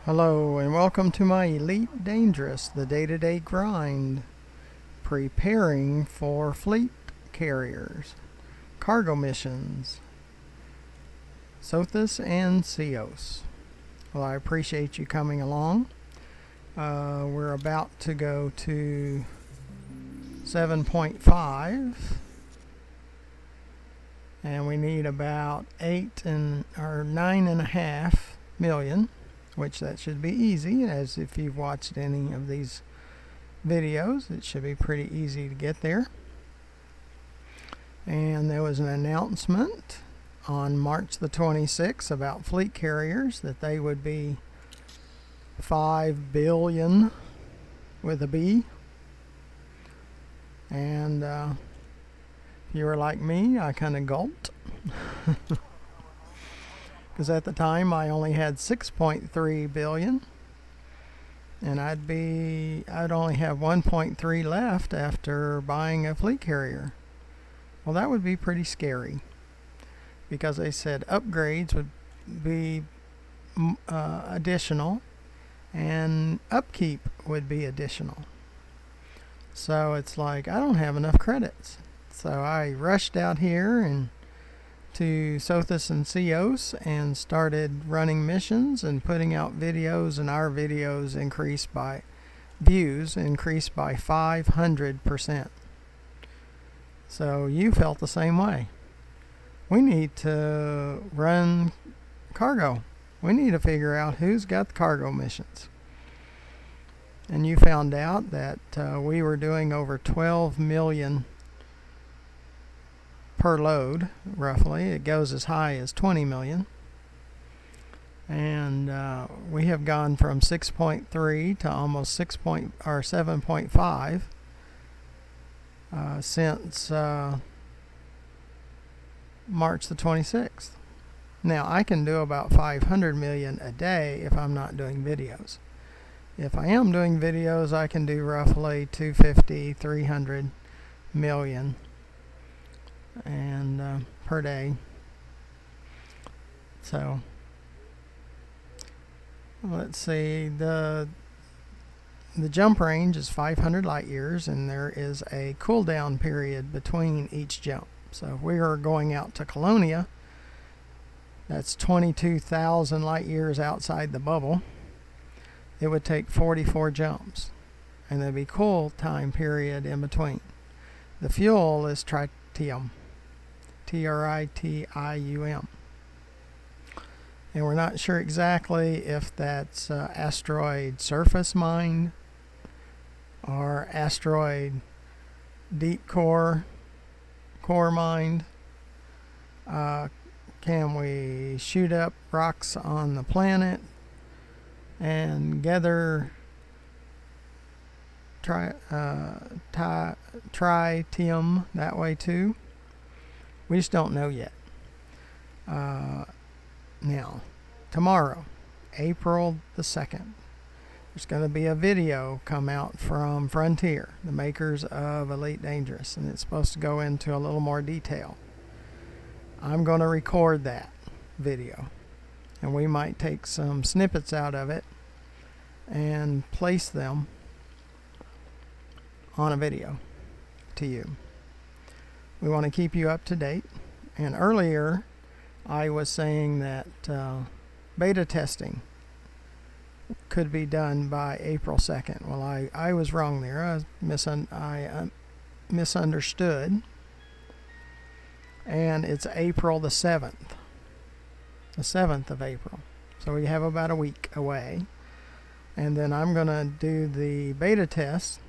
Hello and welcome to my Elite Dangerous, the day-to-day grind, preparing for fleet carriers, cargo missions, Sothis and Ceos. Well, I appreciate you coming along. We're about to go to 7.5 and we need about 9.5 million, which that should be easy, as if you've watched any of these videos it should be pretty easy to get there. And there was an announcement on March the 26th about fleet carriers that they would be 5 billion with a B. And if you were like me, I kind of gulped because at the time I only had 6.3 billion and I'd only have 1.3 left after buying a fleet carrier. Well, that would be pretty scary because they said upgrades would be additional and upkeep would be additional. So it's like I don't have enough credits. So I rushed out here and to Sothis and Ceos and started running missions and putting out videos, and our videos increased by 500%. So you felt the same way. We need to run cargo. We need to figure out who's got the cargo missions. And you found out that we were doing over 12 million per load, roughly. It goes as high as 20 million. And we have gone from 6.3 to almost 7.5 since March the 26th. Now I can do about 500 million a day if I'm not doing videos. If I am doing videos, I can do roughly 250, 300 million and per day. So let's see, the jump range is 500 light years, and there is a cooldown period between each jump. So if we are going out to Colonia, that's 22,000 light years outside the bubble. It would take 44 jumps, and there'd be cool time period in between. The fuel is tritium, Tritium, and we're not sure exactly if that's asteroid surface mined or asteroid deep core mined. Can we shoot up rocks on the planet and gather tritium that way too? We just don't know yet. Now, tomorrow, April the 2nd, there's going to be a video come out from Frontier, the makers of Elite Dangerous, and it's supposed to go into a little more detail. I'm going to record that video, and we might take some snippets out of it and place them on a video to you. We want to keep you up to date. And earlier I was saying that beta testing could be done by April 2nd. Well, I was wrong there. I misunderstood. And it's April the 7th. The 7th of April. So we have about a week away. And then I'm going to do the beta test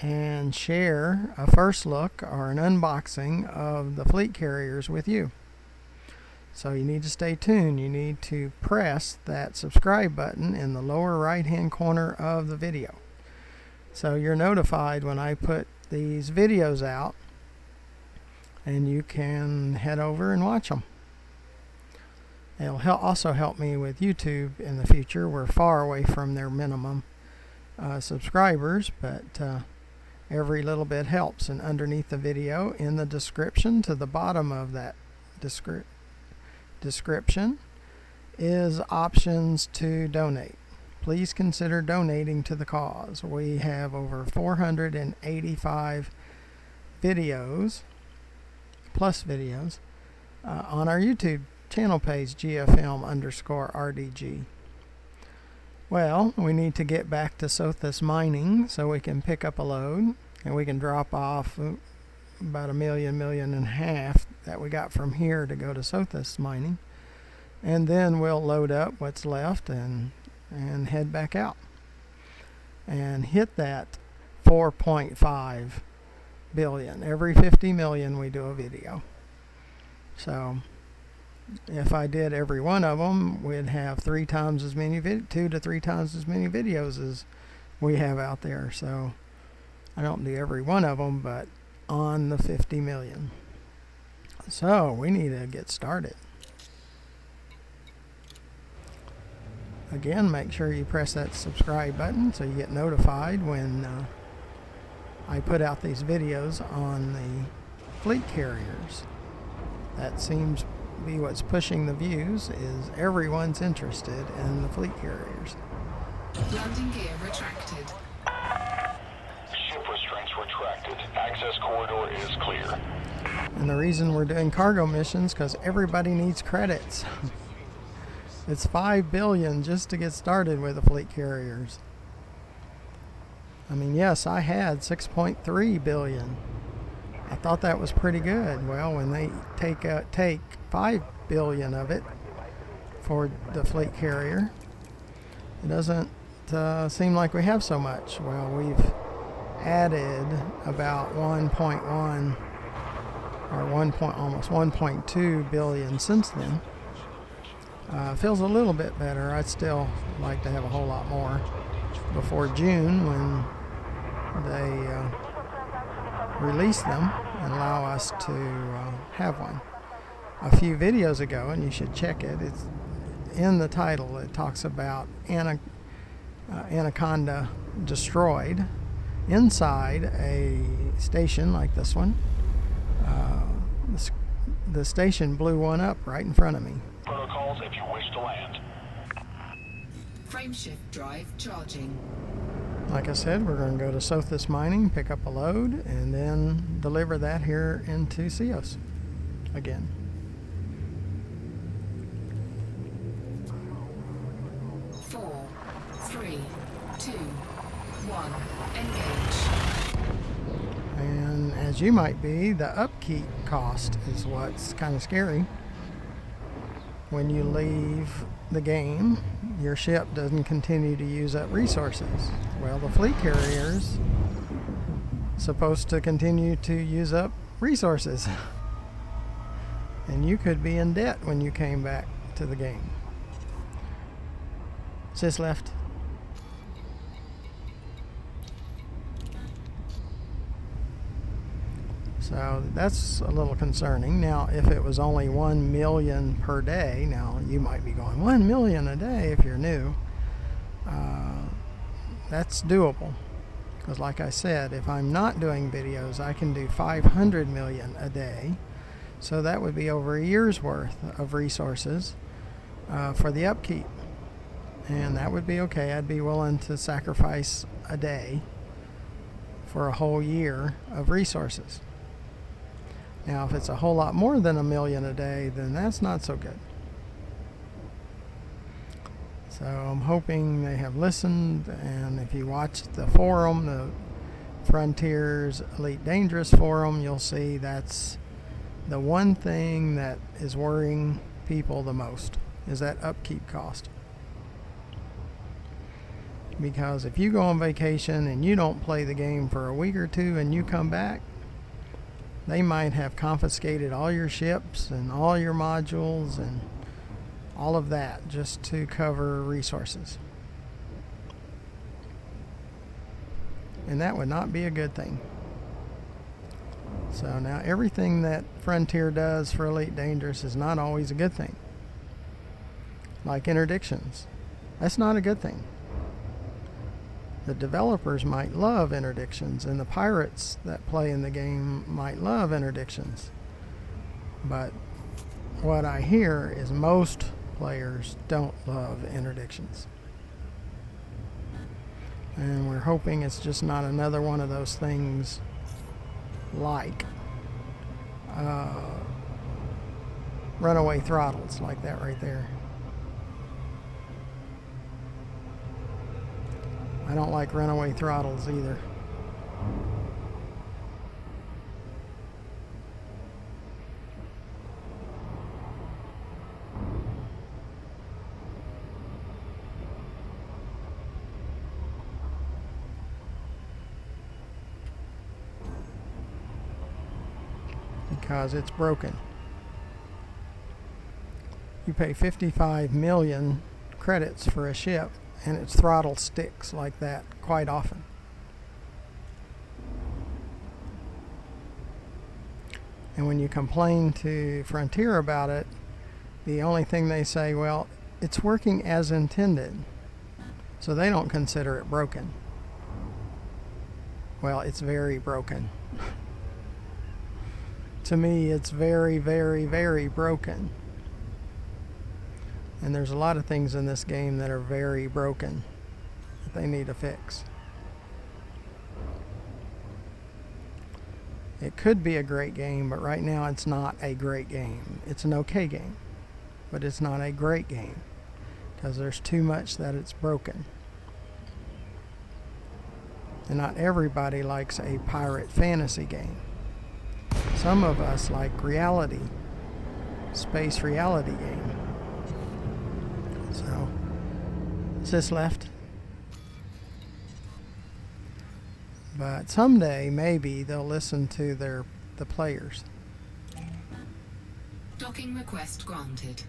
and share a first look or an unboxing of the fleet carriers with you. So you need to stay tuned. You need to press that subscribe button in the lower right hand corner of the video, so you're notified when I put these videos out, and you can head over and watch them. It'll also help me with YouTube in the future. We're far away from their minimum subscribers, but every little bit helps. And underneath the video, in the description, to the bottom of that description, is options to donate. please consider donating to the cause. We have over 485 videos, plus videos, on our YouTube channel page, GFM_RDG. Well, we need to get back to Sothis mining so we can pick up a load, and we can drop off about a million and a half that we got from here to go to Sothis mining, and then we'll load up what's left and head back out and hit that 4.5 billion. Every 50 million we do a video. So if I did every one of them, we'd have 2 to 3 times as many videos as we have out there. So I don't do every one of them, but on the 50 million. So we need to get started. Again, make sure you press that subscribe button so you get notified when I put out these videos on the fleet carriers. That seems to be what's pushing the views, is everyone's interested in the fleet carriers. Landing gear retracted. Ship restraints retracted. Access corridor is clear. And the reason we're doing cargo missions, because everybody needs credits. It's 5 billion just to get started with the fleet carriers. I mean, yes, I had 6.3 billion. I thought that was pretty good. Well, when they take 5 billion of it for the fleet carrier, it doesn't seem like we have so much. Well, we've added about 1.1 or almost 1.2 billion since then. Feels a little bit better. I'd still like to have a whole lot more before June, when they release them and allow us to have one. A few videos ago, and you should check it, it's in the title, it talks about Anaconda destroyed inside a station like this one. The station blew one up right in front of me. Protocols if you wish to land. Frameshift drive charging. Like I said, we're going to go to Sothis mining, pick up a load, and then deliver that here into Cios again. Four, three, two, one. Engage. And as you might be, the upkeep cost is what's kind of scary. When you leave the game, your ship doesn't continue to use up resources. Well, the fleet carrier's supposed to continue to use up resources. And you could be in debt when you came back to the game. Sis left. So that's a little concerning. Now, if it was only 1 million per day, now you might be going, 1 million a day if you're new. That's doable. Because like I said, if I'm not doing videos, I can do 500 million a day. So that would be over a year's worth of resources for the upkeep. And that would be okay. I'd be willing to sacrifice a day for a whole year of resources. Now, if it's a whole lot more than 1 million a day, then that's not so good. So I'm hoping they have listened, and if you watch the forum, the Frontiers Elite Dangerous forum, you'll see that's the one thing that is worrying people the most, is that upkeep cost. Because if you go on vacation and you don't play the game for a week or two and you come back, they might have confiscated all your ships and all your modules and all of that just to cover resources. And that would not be a good thing. So now everything that Frontier does for Elite Dangerous is not always a good thing. Like interdictions. That's not a good thing. The developers might love interdictions, and the pirates that play in the game might love interdictions. But what I hear is most players don't love interdictions. And we're hoping it's just not another one of those things like runaway throttles like that right there. I don't like runaway throttles either. Because it's broken. You pay 55 million credits for a ship, and its throttle sticks like that quite often. And when you complain to Frontier about it, the only thing they say, well, it's working as intended. So they don't consider it broken. Well, it's very broken. To me, it's very, very, very broken. And there's a lot of things in this game that are very broken that they need to fix. It could be a great game, but right now it's not a great game. It's an okay game, but it's not a great game because there's too much that it's broken. And not everybody likes a pirate fantasy game. Some of us like reality, space reality game. So, Sis left. But someday, maybe, they'll listen to the players. Docking request granted.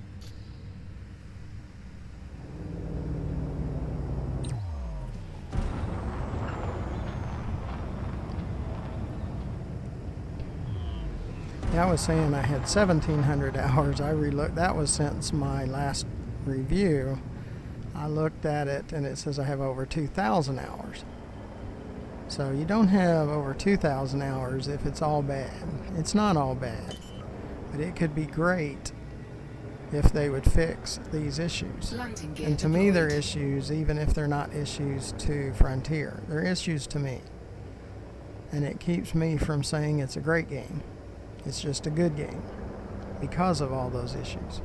Yeah, I was saying I had 1,700 hours. I relooked. That was since my last review. I looked at it, and it says I have over 2,000 hours. So you don't have over 2,000 hours if it's all bad. It's not all bad, but it could be great if they would fix these issues. And to me, they're issues, even if they're not issues to Frontier. They're issues to me. And it keeps me from saying it's a great game. It's just a good game because of all those issues.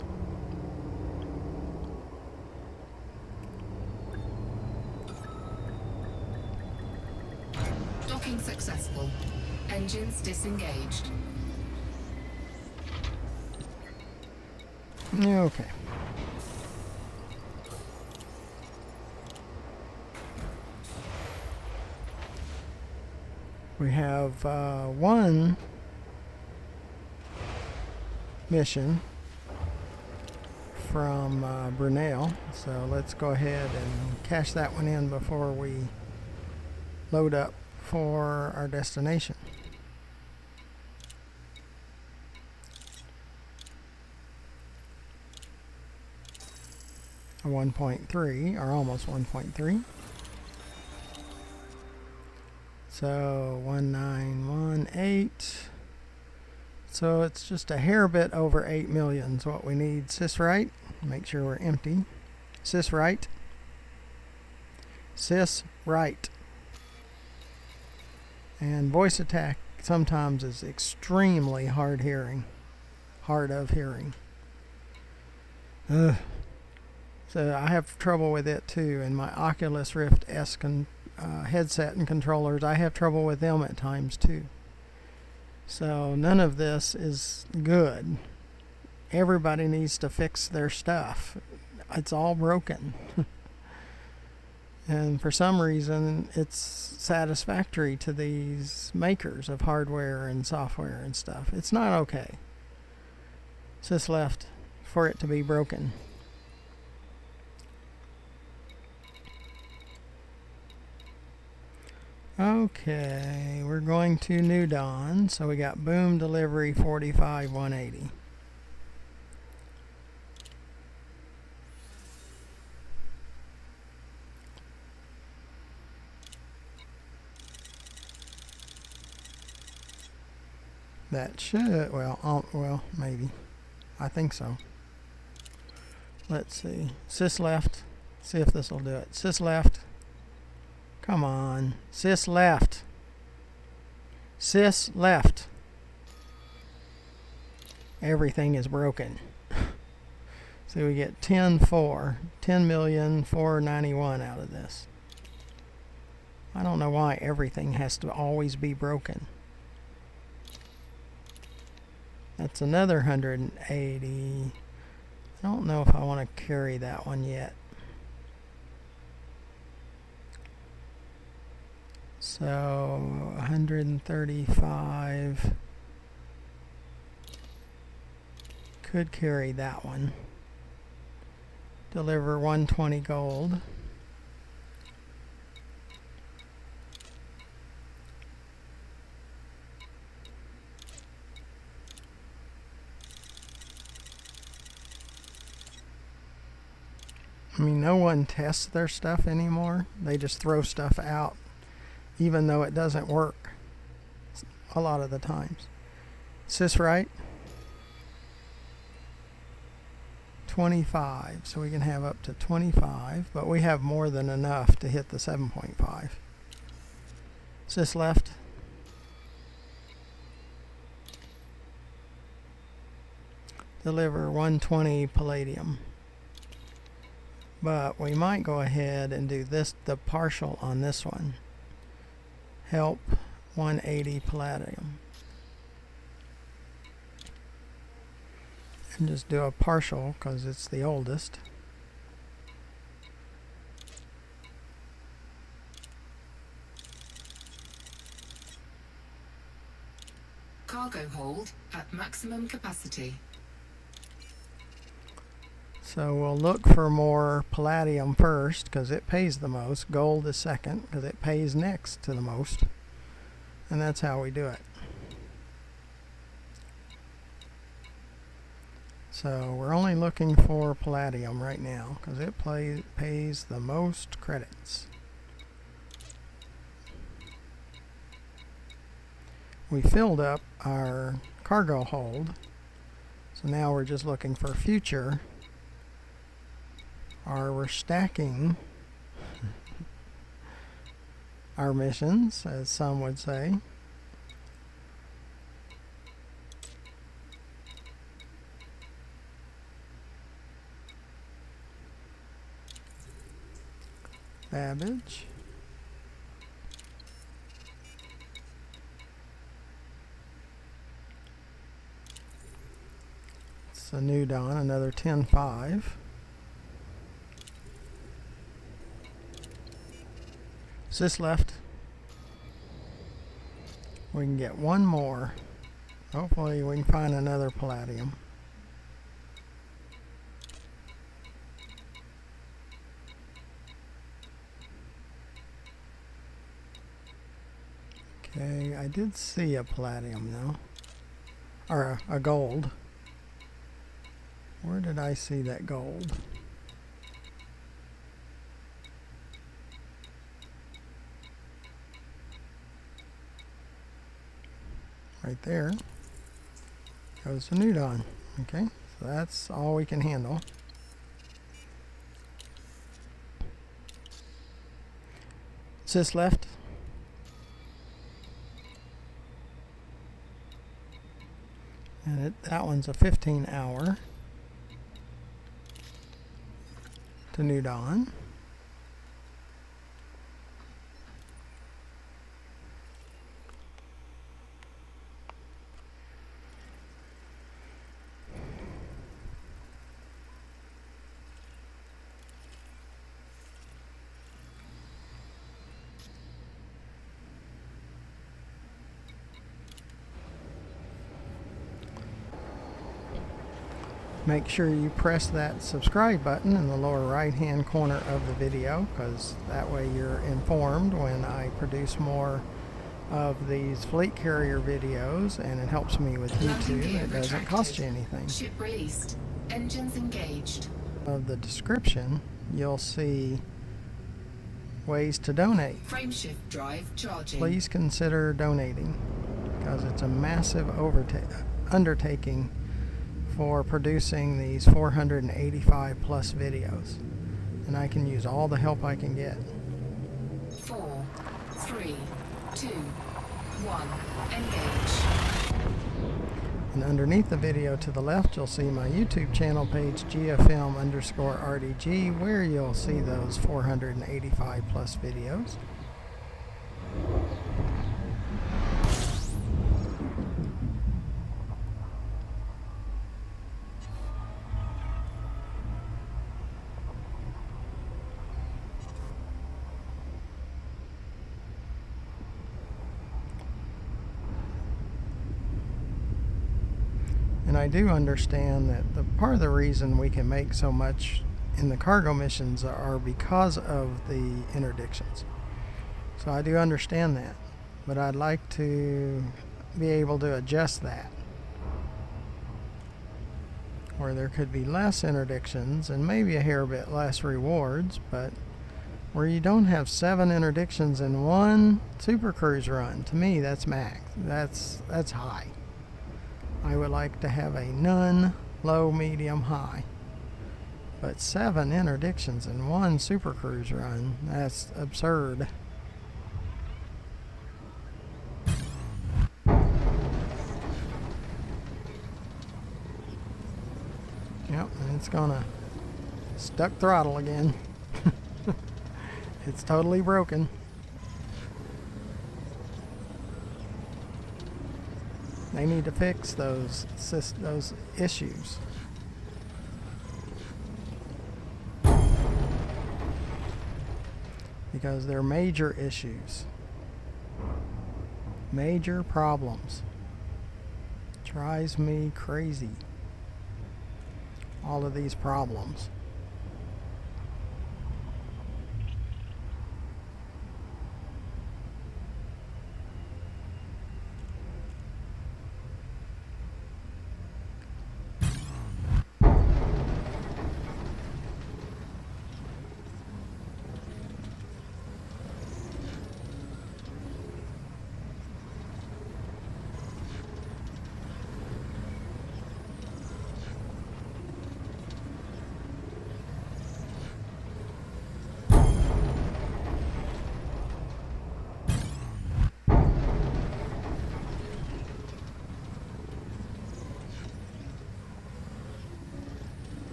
Docking successful. Engines disengaged. Okay. We have one mission from Brunel, so let's go ahead and cash that one in before we load up for our destination. A 1.3 or almost 1.3. So 1918. So it's just a hair bit over 8 million is what we need. Sys right. Make sure we're empty. Sys right. Sys right. And voice attack sometimes is extremely hard of hearing. Ugh. So I have trouble with it too. In my Oculus Rift S headset and controllers, I have trouble with them at times too. So none of this is good. Everybody needs to fix their stuff. It's all broken. And for some reason, it's satisfactory to these makers of hardware and software and stuff. It's not okay. It's just left for it to be broken. Okay, we're going to New Dawn, so we got boom delivery 45 180. That should, well, maybe. I think so. Let's see. Sys left. See if this will do it. Sys left. Come on. Sis left. Sis left. Everything is broken. So we get 10,491,000 out of this. I don't know why everything has to always be broken. That's another 180. I don't know if I want to carry that one yet. So 135. Could carry that one. Deliver 120 gold. I mean, no one tests their stuff anymore. They just throw stuff out, even though it doesn't work a lot of the times. Is this right? 25. So we can have up to 25, but we have more than enough to hit the 7.5. Is this left? Deliver 120 palladium. But we might go ahead and do this, the partial on this one. Help 180 palladium. And just do a partial because it's the oldest. Cargo hold at maximum capacity. So we'll look for more palladium first because it pays the most. Gold is second because it pays next to the most. And that's how we do it. So we're only looking for palladium right now because it pays the most credits. We filled up our cargo hold. So now we're just looking for future. Or we're stacking our missions, as some would say. Babbage. It's a new dawn, another 10.5. Is this left? We can get one more. Hopefully we can find another palladium. Okay, I did see a palladium though. Or a gold. Where did I see that gold? Right there goes the new dawn. Okay, so that's all we can handle. Is this left? And that one's a 15-hour to new dawn. Make sure you press that subscribe button in the lower right hand corner of the video, because that way you're informed when I produce more of these fleet carrier videos, and it helps me with YouTube. It doesn't cost you anything. Ship released. Engines engaged. Of the description, you'll see ways to donate. Frameshift drive charging. Please consider donating, because it's a massive undertaking for producing these 485 plus videos, and I can use all the help I can get. 4, 3, 2, 1, engage. And underneath the video to the left, you'll see my YouTube channel page, GFM_RDG, where you'll see those 485 plus videos. And I do understand that the part of the reason we can make so much in the cargo missions are because of the interdictions. So I do understand that, but I'd like to be able to adjust that, where there could be less interdictions and maybe a hair bit less rewards, but where you don't have 7 interdictions in one Super Cruise run. To me, that's max. That's high. I would like to have a none, low, medium, high. But 7 interdictions in one Super Cruise run, that's absurd. Yep, and it's gonna stuck throttle again. It's totally broken. They need to fix those issues. Because they're major issues. Major problems. Drives me crazy. All of these problems.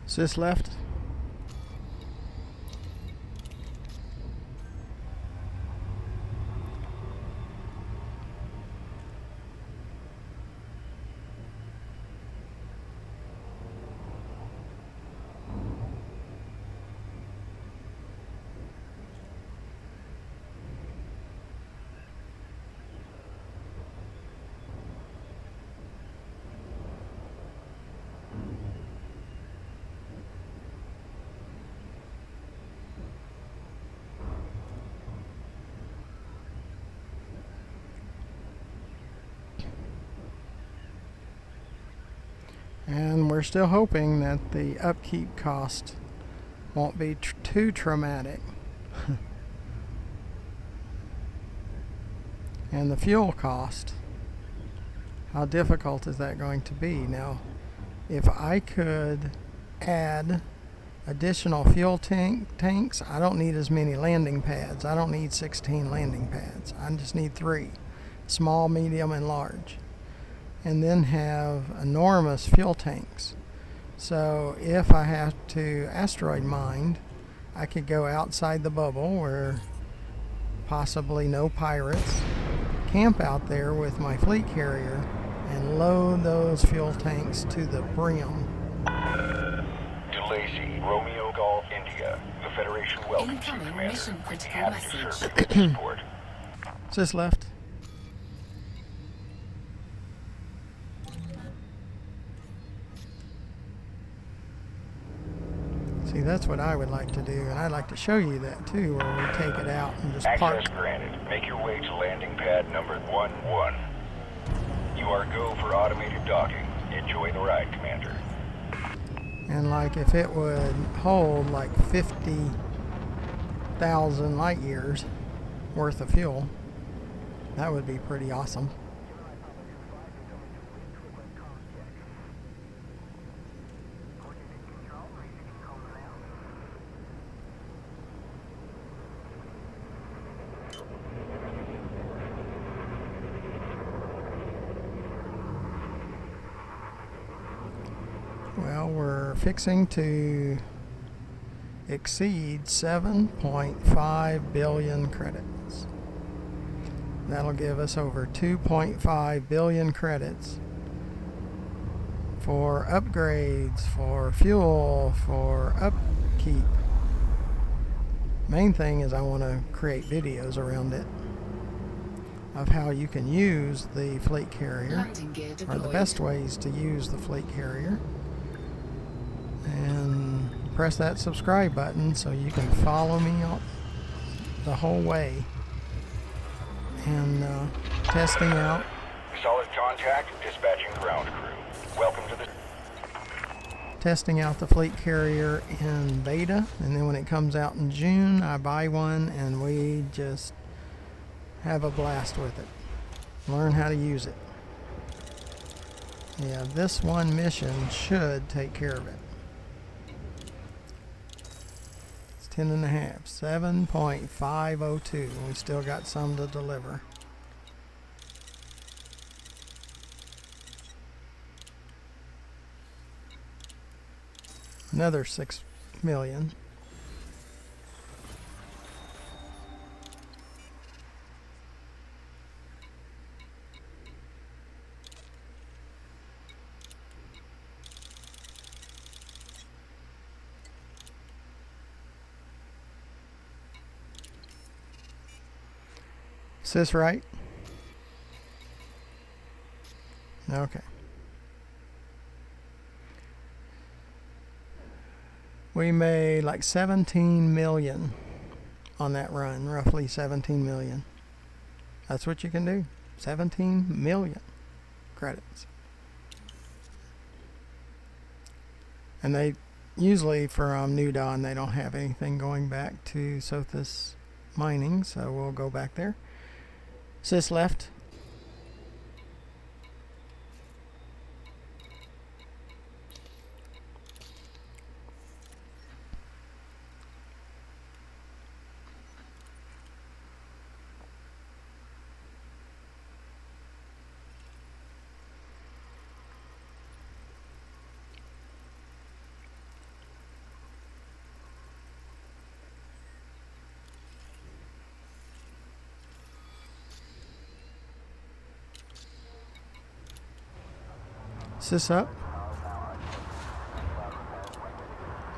Sis left. And we're still hoping that the upkeep cost won't be too traumatic. And the fuel cost, how difficult is that going to be? Now, if I could add additional fuel tanks, I don't need as many landing pads. I don't need 16 landing pads. I just need 3, small, medium, and large. And then have enormous fuel tanks. So if I have to asteroid mine, I could go outside the bubble where possibly no pirates, camp out there with my fleet carrier, and load those fuel tanks to the brim. To Lacey, Romeo Golf India. The Federation welcomes you, Incoming Commander. mission critical Happy to message. serve with your support. Sis left. See, that's what I would like to do, and I'd like to show you that too, where we take it out and just park. Access granted. Make your way to landing pad number 11. You are go for automated docking. Enjoy the ride, Commander. And like if it would hold like 50,000 light years worth of fuel, that would be pretty awesome. Well, we're fixing to exceed 7.5 billion credits. That'll give us over 2.5 billion credits for upgrades, for fuel, for upkeep. Main thing is I want to create videos around it of how you can use the fleet carrier, or the best ways to use the fleet carrier. And press that subscribe button so you can follow me the whole way. And testing out. Solid contact, dispatching ground crew. Welcome to the... Testing out the fleet carrier in beta, and then when it comes out in June, I buy one and we just have a blast with it. Learn how to use it. Yeah, this one mission should take care of it. 10.5, 7.502. We still got some to deliver. Another 6 million. Is this right? Okay. We made like 17 million on that run, roughly 17 million. That's what you can do. 17 million credits. And they usually from New Dawn, they don't have anything going back to Sothis mining, so we'll go back there. Sis left. Is this up?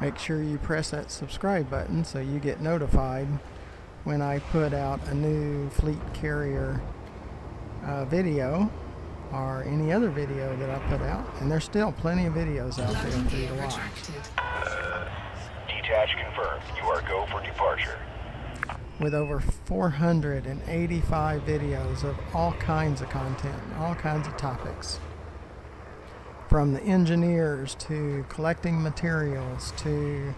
Make sure you press that subscribe button so you get notified when I put out a new fleet carrier video or any other video that I put out. And there's still plenty of videos out there for you to watch. Detach confirmed. You are go for departure. With over 485 videos of all kinds of content, all kinds of topics. From the engineers to collecting materials to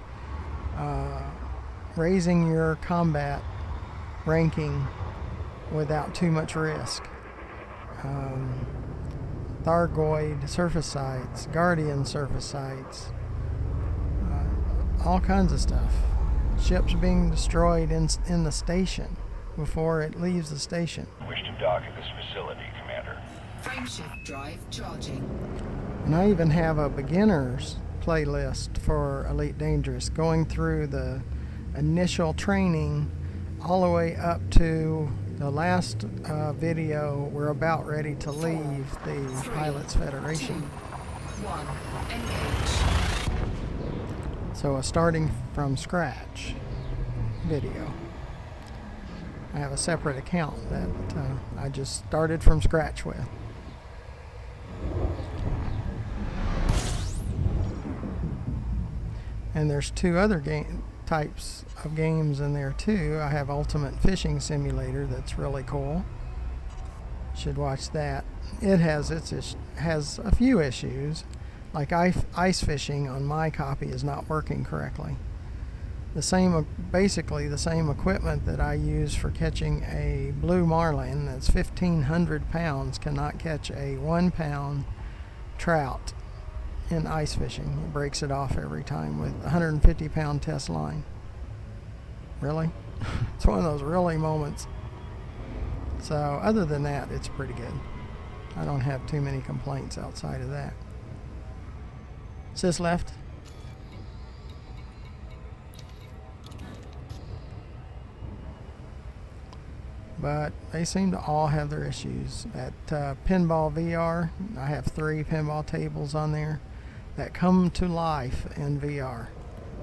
raising your combat ranking without too much risk. Thargoid surface sites, Guardian surface sites, all kinds of stuff. Ships being destroyed in the station before it leaves the station. Wish to dock at this facility, Commander. Frameshift drive charging. And I even have a beginner's playlist for Elite Dangerous, going through the initial training all the way up to the last video. We're about ready to leave the Pilots Federation. 1. Engage. So a starting from scratch video. I have a separate account that I just started from scratch with. And there's two other types of games in there too. I have Ultimate Fishing Simulator that's really cool. Should watch that. It has has a few issues, like ice fishing on my copy is not working correctly. Basically the same equipment that I use for catching a blue marlin that's 1,500 pounds cannot catch a 1 pound trout in ice fishing. It breaks it off every time with 150 pound test line. Really? It's one of those really moments. So other than that, it's pretty good. I don't have too many complaints outside of that. Sis left. But they seem to all have their issues. At Pinball VR, I have 3 pinball tables on there that come to life in VR.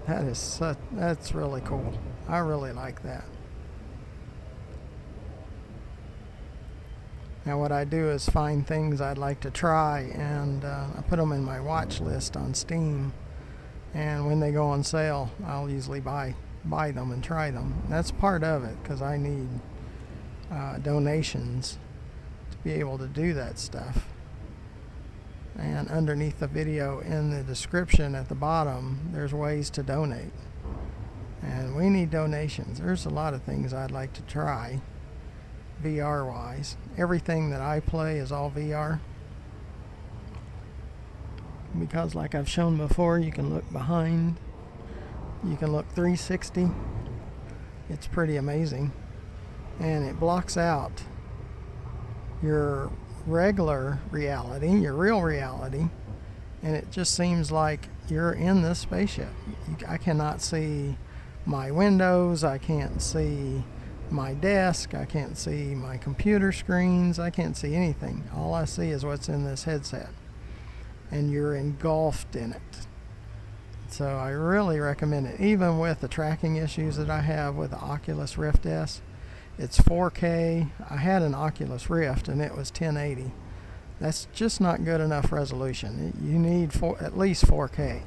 That's really cool. I really like that. Now what I do is find things I'd like to try, and I put them in my watch list on Steam. And when they go on sale, I'll usually buy them and try them. That's part of it, because I need donations to be able to do that stuff. And underneath the video in the description at the bottom, there's ways to donate. And we need donations. There's a lot of things I'd like to try VR wise. Everything that I play is all VR. Because like I've shown before, you can look behind. You can look 360. It's pretty amazing. And it blocks out your regular reality, your real reality, and it just seems like you're in this spaceship. I cannot see my windows, I can't see my desk, I can't see my computer screens, I can't see anything. All I see is what's in this headset, and you're engulfed in it. So I really recommend it, even with the tracking issues that I have with the Oculus Rift S. It's 4K. I had an Oculus Rift and it was 1080. That's just not good enough resolution. You need at least 4K.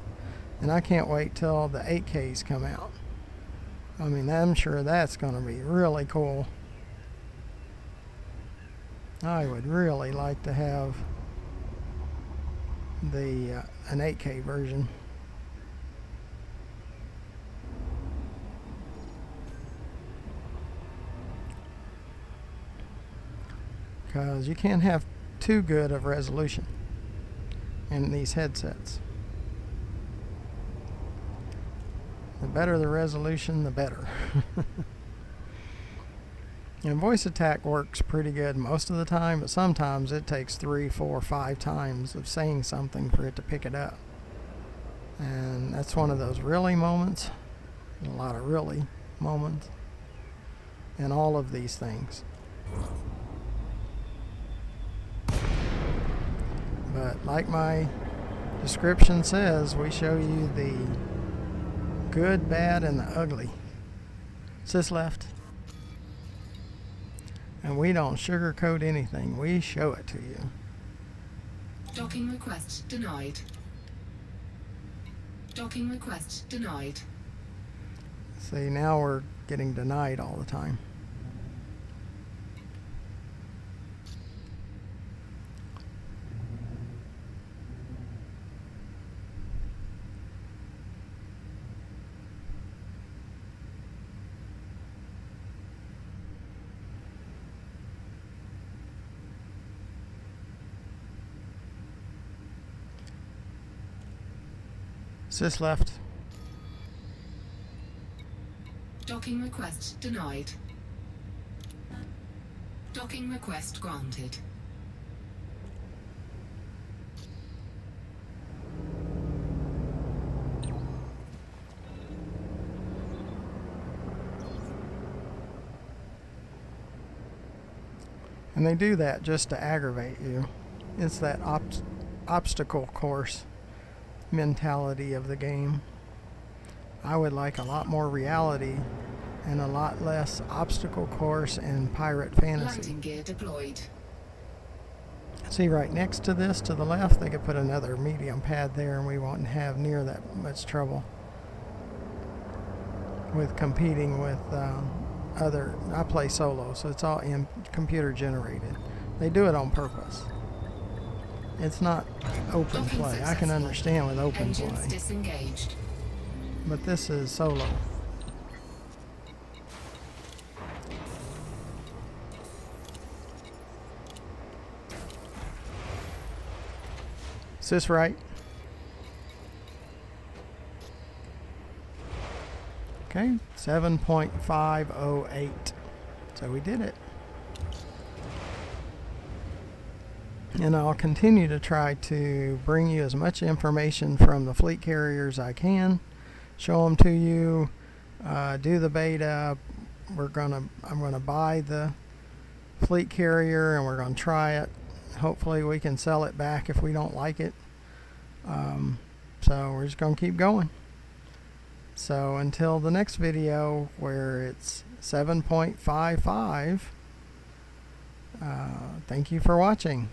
And I can't wait till the 8Ks come out. I mean, I'm sure that's going to be really cool. I would really like to have an 8K version. Because you can't have too good of resolution in these headsets. The better the resolution, the better. And voice attack works pretty good most of the time, but sometimes it takes 3, 4, 5 times of saying something for it to pick it up. And that's one of those really moments. A lot of really moments. And all of these things. But like my description says, we show you the good, bad, and the ugly. Sis left. And we don't sugarcoat anything. We show it to you. Docking request denied. Docking request denied. See, now we're getting denied all the time. Sis left. Docking request denied. Docking request granted. And they do that just to aggravate you. It's that obstacle course mentality of the game. I would like a lot more reality and a lot less obstacle course and pirate fantasy. Landing gear deployed. See, right next to this, to the left, they could put another medium pad there and we won't have near that much trouble. with competing with other. I play solo, so it's all computer generated. They do it on purpose. It's not open Docking play. I can successful. understand with open Engines play, disengaged. but this is solo. Is this right? Okay, 7.508. So we did it. And I'll continue to try to bring you as much information from the fleet carriers I can, show them to you, do the beta. I'm gonna buy the fleet carrier and we're gonna try it. Hopefully we can sell it back if we don't like it. So we're just gonna keep going. So until the next video where it's 7.55, thank you for watching.